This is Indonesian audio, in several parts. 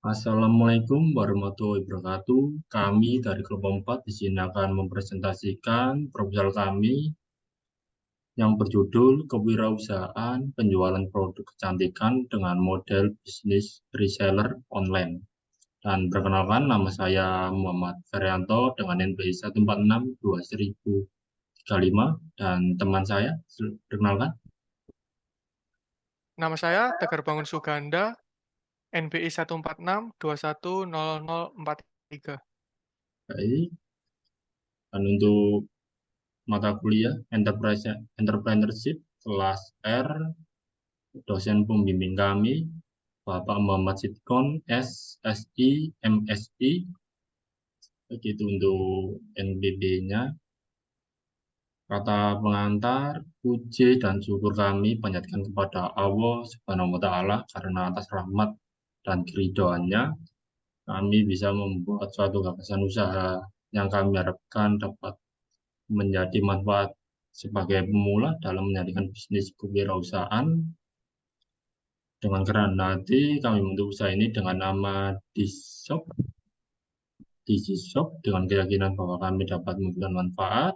Assalamualaikum warahmatullahi wabarakatuh. Kami dari kelompok 4 di sini akan mempresentasikan proposal kami yang berjudul Kewirausahaan Penjualan Produk Kecantikan dengan Model Bisnis Reseller Online. Dan perkenalkan, nama saya Muhammad Ferianto dengan NPI 1462035 dan teman saya, perkenalkan. Nama saya Tegar Bangun Suganda, NBI 146210043. Baik, dan untuk mata kuliah Entrepreneurship kelas R, dosen pembimbing kami Bapak Muhammad Sitkon, SSI, MSI. Begitu untuk NBB-nya. Kata pengantar, puji dan syukur kami panjatkan kepada Allah Subhanahu wa Ta'ala karena atas rahmat dan keridhoannya kami bisa membuat suatu gagasan usaha yang kami harapkan dapat menjadi manfaat sebagai pemula dalam menjadikan bisnis kewirausahaan. Dengan kerendahan hati, kami membentuk usaha ini dengan nama DigiShop dengan keyakinan bahwa kami dapat memberikan manfaat.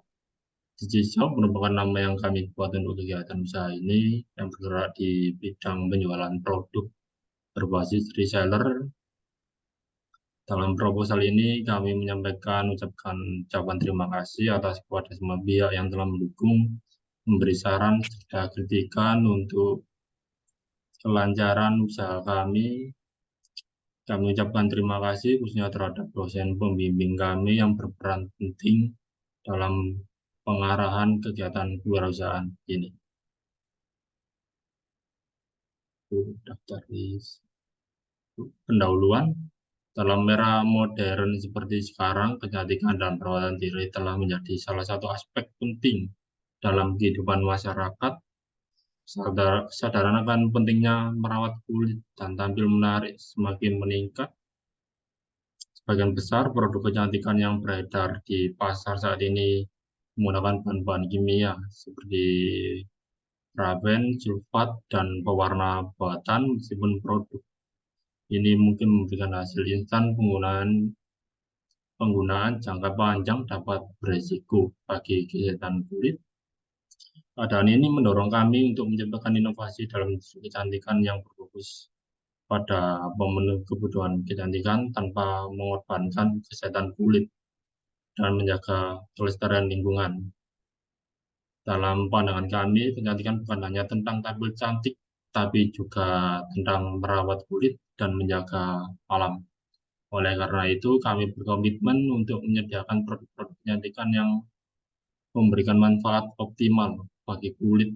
DigiShop merupakan nama yang kami buat untuk kegiatan usaha ini yang bergerak di bidang penjualan produk berbasis reseller. Dalam proposal ini kami ucapkan ucapan terima kasih atas kepada semua pihak yang telah mendukung, memberi saran serta kritikan untuk kelancaran usaha kami. Kami ucapkan terima kasih khususnya terhadap dosen pembimbing kami yang berperan penting dalam pengarahan kegiatan kewirausahaan ini. Daftar pendahuluan. Dalam era modern seperti sekarang, kecantikan dan perawatan diri telah menjadi salah satu aspek penting dalam kehidupan masyarakat. Kesadaran akan pentingnya merawat kulit dan tampil menarik semakin meningkat. Sebagian besar produk kecantikan yang beredar di pasar saat ini menggunakan bahan-bahan kimia seperti paraben, sulfat, dan pewarna buatan. Meskipun produk ini mungkin memberikan hasil instan, penggunaan jangka panjang dapat beresiko bagi kesehatan kulit. Keadaan ini mendorong kami untuk menciptakan inovasi dalam industri kecantikan yang berfokus pada pemenuh kebutuhan kecantikan tanpa mengorbankan kesehatan kulit dan menjaga kelestarian lingkungan. Dalam pandangan kami, kecantikan bukan hanya tentang tampil cantik, tapi juga tentang merawat kulit dan menjaga alam. Oleh karena itu, kami berkomitmen untuk menyediakan produk-produk kecantikan yang memberikan manfaat optimal bagi kulit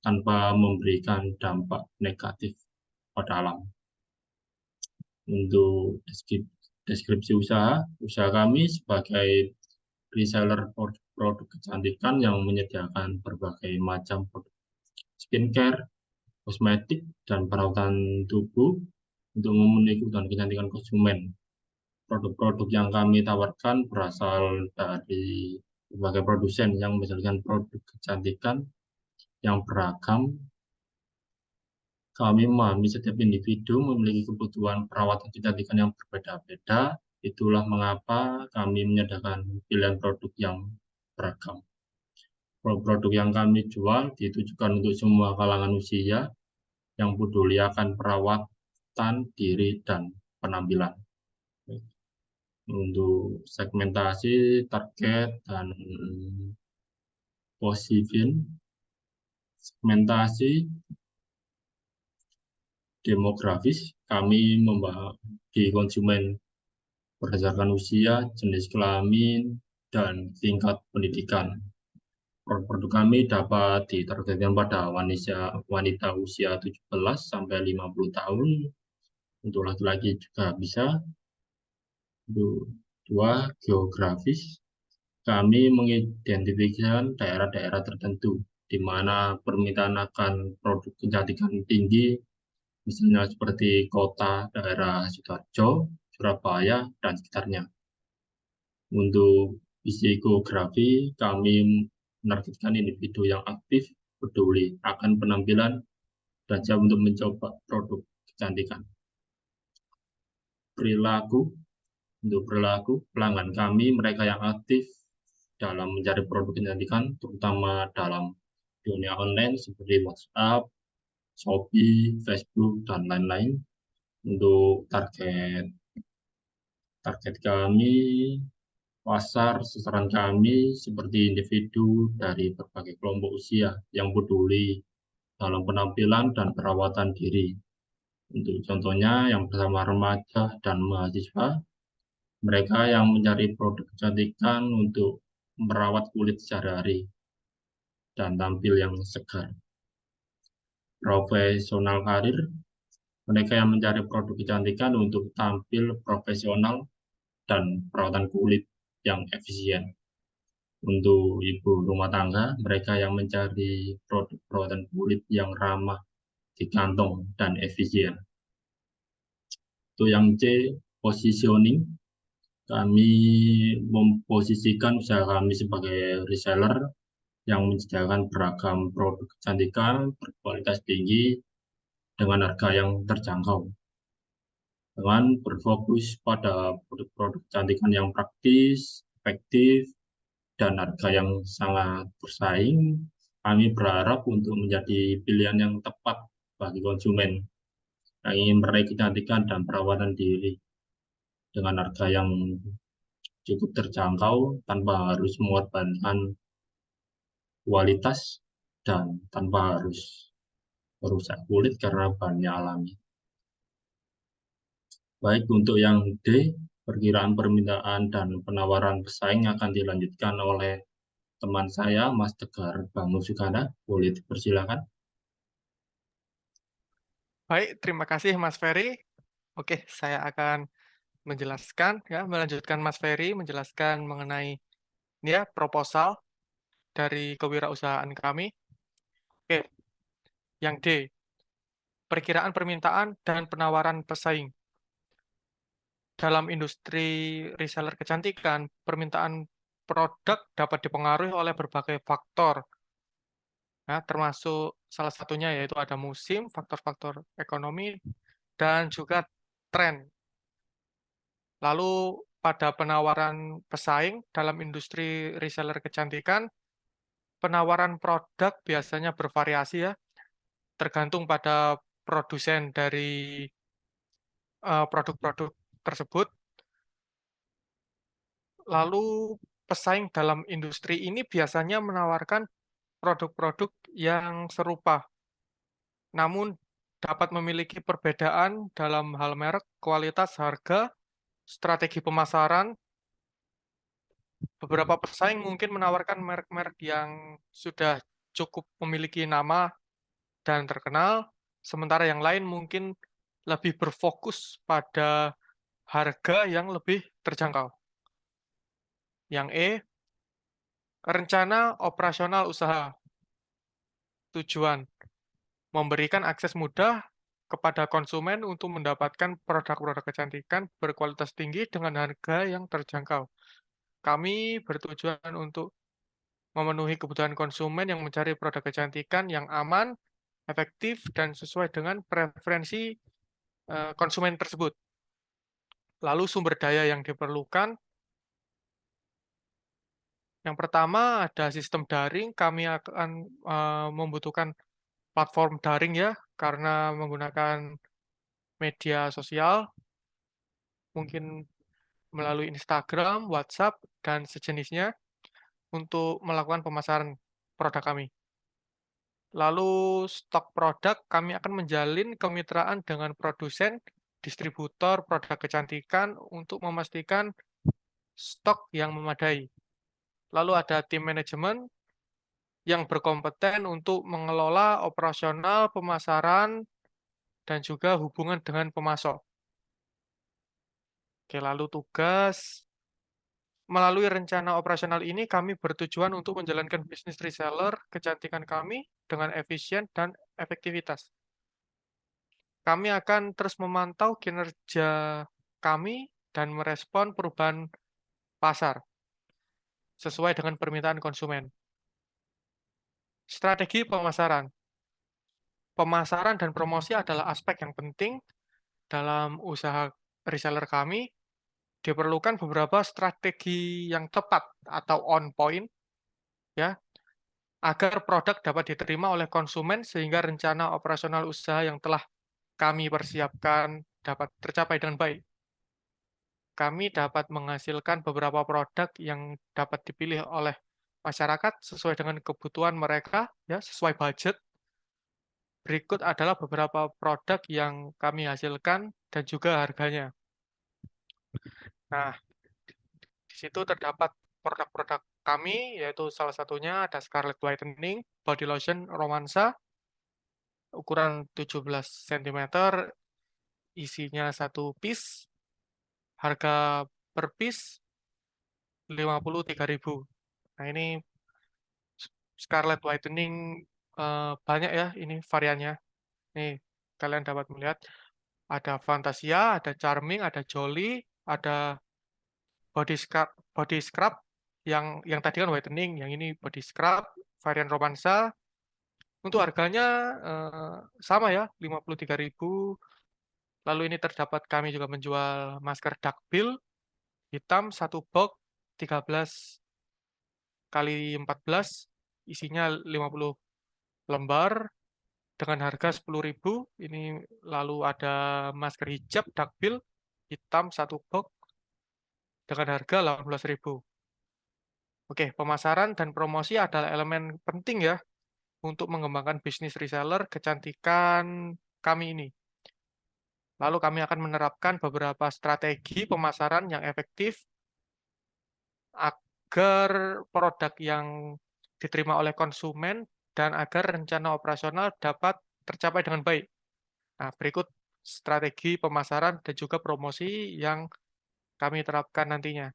tanpa memberikan dampak negatif pada alam. Untuk deskripsi usaha kami sebagai reseller produk kecantikan yang menyediakan berbagai macam produk skincare, kosmetik, dan perawatan tubuh untuk memenuhi kebutuhan kecantikan konsumen. Produk-produk yang kami tawarkan berasal dari berbagai produsen yang menghasilkan produk kecantikan yang beragam. Kami memahami setiap individu memiliki kebutuhan perawatan kecantikan yang berbeda-beda. Itulah mengapa kami menyediakan pilihan produk yang beragam. Produk yang kami jual ditujukan untuk semua kalangan usia yang peduli akan perawatan diri dan penampilan. Untuk segmentasi, target, dan position, segmentasi demografis, kami membagi konsumen berdasarkan usia, jenis kelamin, dan tingkat pendidikan. Produk kami dapat ditargetkan pada wanita usia 17 sampai 50 tahun. Untuk laki-laki juga bisa. Dua, geografis. Kami mengidentifikasikan daerah-daerah tertentu di mana permintaan akan produk kecantikan tinggi, misalnya seperti kota daerah Sidoarjo, Surabaya, dan sekitarnya. Untuk psikografi, kami menargetkan individu yang aktif, peduli akan penampilan, dan siap untuk mencoba produk kecantikan. untuk perilaku pelanggan kami, mereka yang aktif dalam mencari produk kecantikan, terutama dalam dunia online seperti WhatsApp, Shopee, Facebook, dan lain-lain. Untuk target kami, pasar sasaran kami seperti individu dari berbagai kelompok usia yang peduli dalam penampilan dan perawatan diri. Untuk contohnya, yang pertama remaja dan mahasiswa, mereka yang mencari produk kecantikan untuk merawat kulit sehari-hari dan tampil yang segar. Profesional karir, mereka yang mencari produk kecantikan untuk tampil profesional dan perawatan kulit yang efisien. Untuk ibu rumah tangga, mereka yang mencari produk perawatan kulit yang ramah di kantong dan efisien. Itu yang C, positioning. Kami memposisikan usaha kami sebagai reseller yang menyediakan beragam produk kecantikan berkualitas tinggi dengan harga yang terjangkau. Dengan berfokus pada produk-produk kecantikan yang praktis, efektif, dan harga yang sangat bersaing, kami berharap untuk menjadi pilihan yang tepat bagi konsumen yang ingin meraih kecantikan dan perawatan diri dengan harga yang cukup terjangkau tanpa harus mengorbankan kualitas dan tanpa harus merusak kulit karena bahannya alami. Baik, untuk yang D, perkiraan permintaan dan penawaran pesaing akan dilanjutkan oleh teman saya, Mas Tegar Bangun Suganda. Boleh dipersilakan. Baik, terima kasih Mas Ferry. Oke, saya akan menjelaskan ya, melanjutkan Mas Ferry menjelaskan mengenai ya proposal dari kewirausahaan kami. Oke, yang D, perkiraan permintaan dan penawaran pesaing. Dalam industri reseller kecantikan, permintaan produk dapat dipengaruhi oleh berbagai faktor, ya, termasuk salah satunya yaitu ada musim, faktor-faktor ekonomi, dan juga tren. Lalu pada penawaran pesaing dalam industri reseller kecantikan, penawaran produk biasanya bervariasi ya, tergantung pada produsen dari produk-produk tersebut. Lalu pesaing dalam industri ini biasanya menawarkan produk-produk yang serupa, namun dapat memiliki perbedaan dalam hal merek, kualitas, harga, strategi pemasaran. Beberapa pesaing mungkin menawarkan merek-merek yang sudah cukup memiliki nama dan terkenal, sementara yang lain mungkin lebih berfokus pada harga yang lebih terjangkau. Yang E, rencana operasional usaha. Tujuan, memberikan akses mudah kepada konsumen untuk mendapatkan produk-produk kecantikan berkualitas tinggi dengan harga yang terjangkau. Kami bertujuan untuk memenuhi kebutuhan konsumen yang mencari produk kecantikan yang aman, efektif, dan sesuai dengan preferensi konsumen tersebut. Lalu sumber daya yang diperlukan, yang pertama ada sistem daring, kami akan membutuhkan platform daring ya, karena menggunakan media sosial, mungkin melalui Instagram, WhatsApp, dan sejenisnya untuk melakukan pemasaran produk kami. Lalu stok produk, kami akan menjalin kemitraan dengan produsen, distributor produk kecantikan untuk memastikan stok yang memadai. Lalu ada tim manajemen yang berkompeten untuk mengelola operasional, pemasaran, dan juga hubungan dengan pemasok. Oke, lalu tugas. Melalui rencana operasional ini, kami bertujuan untuk menjalankan bisnis reseller kecantikan kami dengan efisien dan efektivitas. Kami akan terus memantau kinerja kami dan merespon perubahan pasar sesuai dengan permintaan konsumen. Strategi pemasaran. Pemasaran dan promosi adalah aspek yang penting dalam usaha reseller kami, diperlukan beberapa strategi yang tepat atau on point ya, agar produk dapat diterima oleh konsumen sehingga rencana operasional usaha yang telah kami persiapkan dapat tercapai dengan baik. Kami dapat menghasilkan beberapa produk yang dapat dipilih oleh masyarakat sesuai dengan kebutuhan mereka, ya, sesuai budget. Berikut adalah beberapa produk yang kami hasilkan dan juga harganya. Nah, di situ terdapat produk-produk kami, yaitu salah satunya ada Scarlett Whitening Body Lotion Romansa, ukuran 17 cm, isinya 1 piece, harga per piece 53.000. Nah, ini Scarlett Whitening banyak ya ini variannya. Nih, kalian dapat melihat ada Fantasia, ada Charming, ada Jolly, ada body scrub yang tadi kan whitening, yang ini body scrub varian Romansa. Untuk harganya sama ya, 53.000. Lalu ini terdapat kami juga menjual masker Duckbill hitam 1 box 13 kali 14, isinya 50 lembar dengan harga 10.000. Ini lalu ada masker hijab Duckbill hitam 1 box dengan harga 18.000. Oke, pemasaran dan promosi adalah elemen penting ya untuk mengembangkan bisnis reseller kecantikan kami ini. Lalu kami akan menerapkan beberapa strategi pemasaran yang efektif agar produk yang diterima oleh konsumen dan agar rencana operasional dapat tercapai dengan baik. Nah, berikut strategi pemasaran dan juga promosi yang kami terapkan nantinya.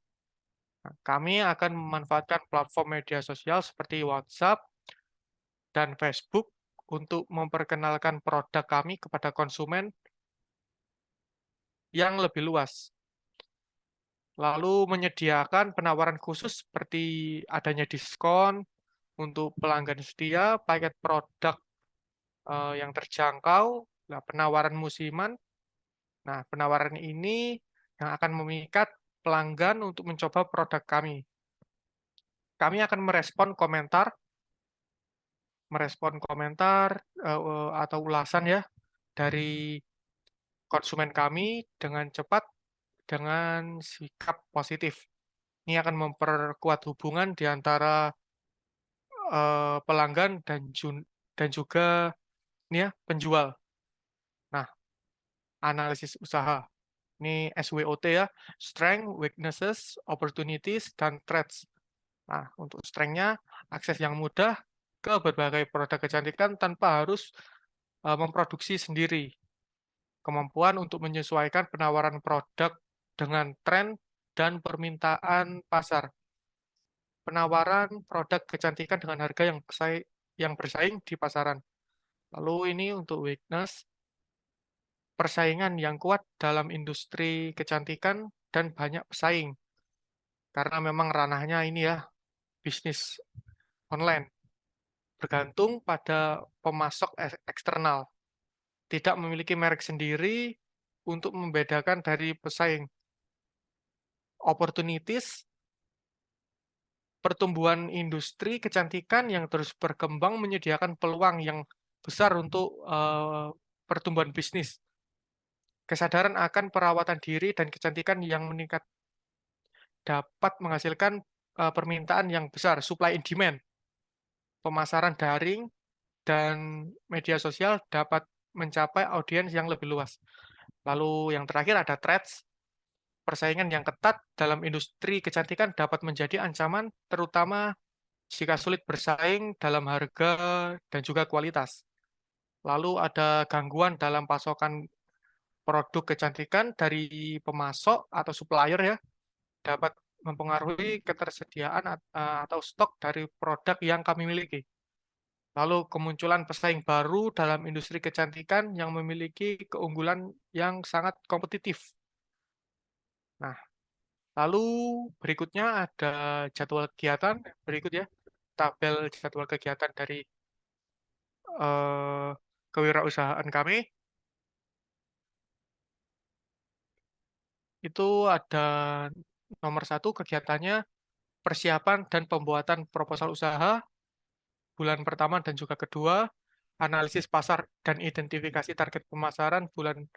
Nah, kami akan memanfaatkan platform media sosial seperti WhatsApp dan Facebook untuk memperkenalkan produk kami kepada konsumen yang lebih luas. Lalu menyediakan penawaran khusus seperti adanya diskon untuk pelanggan setia, paket produk yang terjangkau, nah, penawaran musiman. Nah, penawaran ini yang akan memikat pelanggan untuk mencoba produk kami. Kami akan merespon komentar atau ulasan ya dari konsumen kami dengan cepat dengan sikap positif. Ini akan memperkuat hubungan di antara pelanggan dan juga ini ya penjual. Nah, analisis usaha. Ini SWOT ya, strength, weaknesses, opportunities, dan threats. Nah, untuk strength-nya, akses yang mudah ke berbagai produk kecantikan tanpa harus memproduksi sendiri. Kemampuan untuk menyesuaikan penawaran produk dengan tren dan permintaan pasar. Penawaran produk kecantikan dengan harga yang bersaing di pasaran. Lalu ini untuk weakness, persaingan yang kuat dalam industri kecantikan dan banyak pesaing. Karena memang ranahnya ini ya, bisnis online. Bergantung pada pemasok eksternal. Tidak memiliki merek sendiri untuk membedakan dari pesaing. Opportunities, pertumbuhan industri kecantikan yang terus berkembang menyediakan peluang yang besar untuk pertumbuhan bisnis. Kesadaran akan perawatan diri dan kecantikan yang meningkat dapat menghasilkan permintaan yang besar, supply and demand. Pemasaran daring dan media sosial dapat mencapai audiens yang lebih luas. Lalu yang terakhir ada threats. Persaingan yang ketat dalam industri kecantikan dapat menjadi ancaman, terutama jika sulit bersaing dalam harga dan juga kualitas. Lalu ada gangguan dalam pasokan produk kecantikan dari pemasok atau supplier ya, dapat mempengaruhi ketersediaan atau stok dari produk yang kami miliki. Lalu kemunculan pesaing baru dalam industri kecantikan yang memiliki keunggulan yang sangat kompetitif. Nah, lalu berikutnya ada jadwal kegiatan, berikut ya, tabel jadwal kegiatan dari kewirausahaan kami. itu ada nomor 1 kegiatannya persiapan dan pembuatan proposal usaha bulan pertama dan juga kedua, analisis pasar dan identifikasi target pemasaran bulan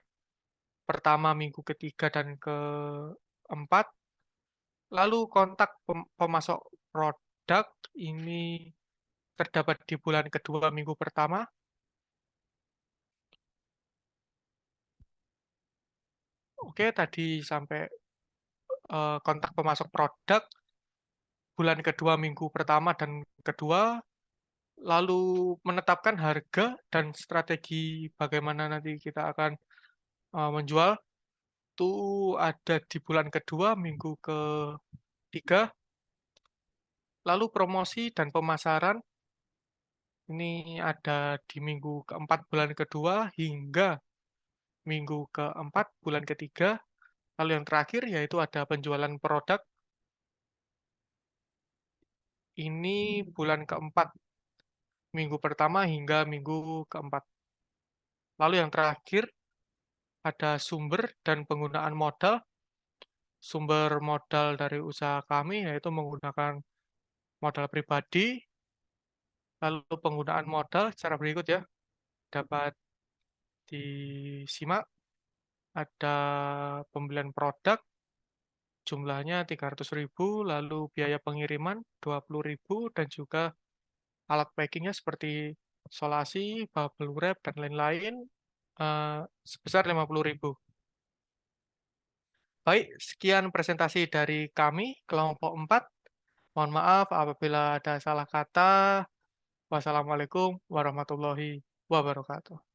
pertama, minggu ketiga, dan keempat. Lalu kontak pemasok produk ini terdapat di bulan kedua, minggu pertama. Oke, tadi sampai kontak pemasok produk bulan kedua, minggu pertama dan kedua. Lalu menetapkan harga dan strategi bagaimana nanti kita akan menjual itu ada di bulan kedua, minggu ketiga. Lalu promosi dan pemasaran ini ada di minggu keempat bulan kedua hingga minggu keempat bulan ketiga. Lalu yang terakhir yaitu ada penjualan produk ini bulan keempat, minggu pertama hingga minggu keempat. Lalu yang terakhir ada sumber dan penggunaan modal. Sumber modal dari usaha kami yaitu menggunakan modal pribadi. Lalu penggunaan modal secara berikut ya, dapat disimak. Ada pembelian produk, jumlahnya 300.000, lalu biaya pengiriman 20.000, dan juga alat packingnya seperti solasi, bubble wrap, dan lain-lain sebesar 50.000. Baik, sekian presentasi dari kami, kelompok 4. Mohon maaf apabila ada salah kata. Wassalamualaikum warahmatullahi wabarakatuh.